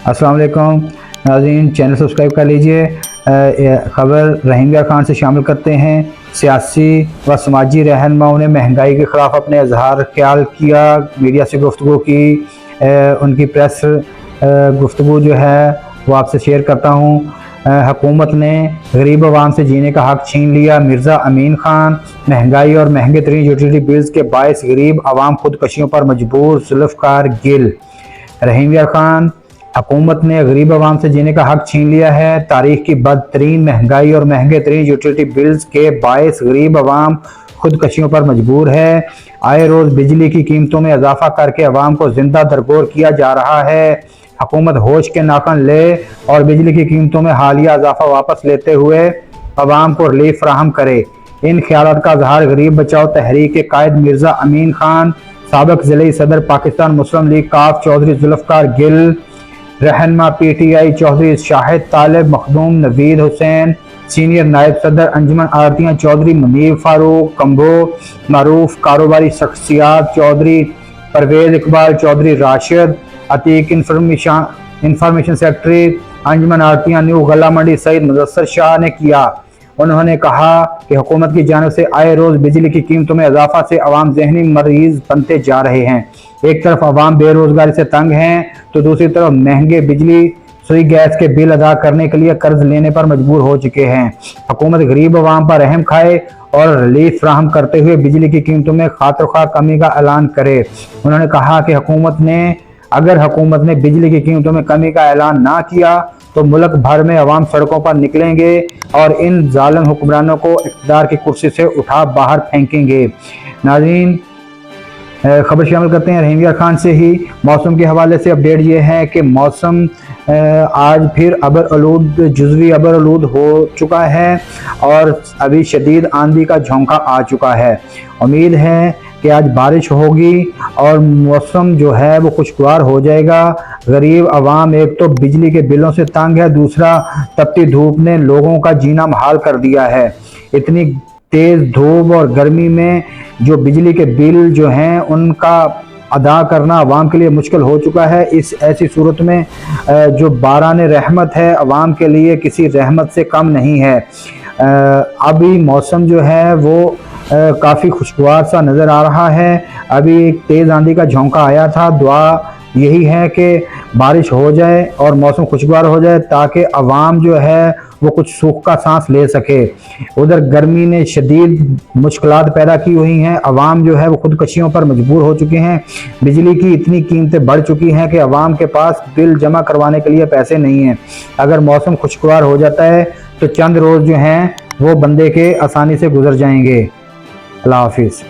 अस्सलाम वालेकुम नाज़रीन, चैनल सब्सक्राइब कर लीजिए। ख़बर रहीम यार खान से शामिल करते हैं। सियासी व समाजी रहनुमाओं ने महंगाई के ख़िलाफ़ अपने इजहार ख्याल किया, मीडिया से गुफ्तगू की। उनकी प्रेस गुफ्तगू जो है वो आपसे शेयर करता हूँ। हुकूमत ने गरीब आवाम से जीने का हक़ छीन लिया, मिर्ज़ा अमीन खान। महंगाई और महंगे तरीन यूटिलिटी बिल्स के बायस गरीब आवाम खुदकशियों पर मजबूर, जुल्फ़कार गिल। रहीम यार खान, हुकूमत ने गरीब आवाम से जीने का हक छीन लिया है। तारीख की बदतरीन महंगाई और महंगे तरीन यूटिलिटी बिल्स के बायस गरीब आवाम खुदकशियों पर मजबूर है। आए रोज बिजली की कीमतों में इजाफा करके आवाम को जिंदा दरगोर किया जा रहा है। हुकूमत होश के नाखन ले और बिजली की कीमतों में हालिया इजाफा वापस लेते हुए आवाम को रिलीफ फराहम करे। इन ख्यालात का इजहार गरीब बचाओ तहरीक के कायद मिर्जा अमीन खान, साबिक ज़िले सदर पाकिस्तान मुस्लिम लीग काफ चौधरी जुल्फ़कार गिल, रहनमा PTI चौधरी शाहिद तालिब, मखदूम नवीद हुसैन, सीनियर नायब सदर अंजुमन आरतियाँ चौधरी मुनीर फारूक कंबो, मरूफ कारोबारी शख्सियात चौधरी परवेज इकबाल चौधरी राशिद अतीक, इंफॉर्मेशन सेक्रेटरी अंजुमन आरतियाँ न्यू गला मंडी सईद मुदस्सर शाह ने किया। उन्होंने कहा कि हुकूमत की जानिब से आए रोज बिजली की कीमतों में इजाफा से अवाम जहनी मरीज बनते जा रहे हैं। एक तरफ अवाम बेरोजगारी से तंग हैं तो दूसरी तरफ महंगे बिजली सुई गैस के बिल अदा करने के लिए कर्ज लेने पर मजबूर हो चुके हैं। हुकूमत गरीब अवाम पर रहम खाए और रिलीफ फ्राहम करते हुए बिजली की कीमतों में खातिर कमी का ऐलान करे। उन्होंने कहा कि अगर हुकूमत ने बिजली की कीमतों में कमी का ऐलान ना किया तो मुल्क भर में अवाम सड़कों पर निकलेंगे और इन जालिम हुक्मरानों को इक़्तिदार की कुर्सी से उठा बाहर फेंकेंगे। नाज़रीन, खबर शामिल करते हैं रहीम यार खान से ही। मौसम के हवाले से अपडेट ये है कि मौसम आज फिर जुज़वी अबर आलूद हो चुका है और अभी शदीद आंधी का झोंका आ चुका है। उम्मीद है कि आज बारिश होगी और मौसम जो है वो खुशगवार हो जाएगा। गरीब आवाम एक तो बिजली के बिलों से तंग है, दूसरा तपती धूप ने लोगों का जीना मुहाल कर दिया है। इतनी तेज़ धूप और गर्मी में जो बिजली के बिल जो हैं उनका अदा करना अवाम के लिए मुश्किल हो चुका है। इस ऐसी सूरत में जो बारान रहमत है अवाम के लिए किसी रहमत से कम नहीं है। अभी मौसम जो है वो काफ़ी खुशगवार सा नज़र आ रहा है। अभी एक तेज़ आंधी का झोंका आया था। दुआ यही है कि बारिश हो जाए और मौसम खुशगवार हो जाए ताकि अवाम जो है वो कुछ सुख का सांस ले सके। उधर गर्मी ने शदीद मुश्किलात पैदा की हुई हैं। अवाम जो है वो खुदकशियों पर मजबूर हो चुके हैं। बिजली की इतनी कीमतें बढ़ चुकी हैं कि अवाम के पास बिल जमा करवाने के लिए पैसे नहीं हैं। अगर मौसम खुशगवार हो जाता है तो चंद रोज़ जो हैं वो बंदे के आसानी से गुजर जाएंगे। अल्लाह हाफिज़।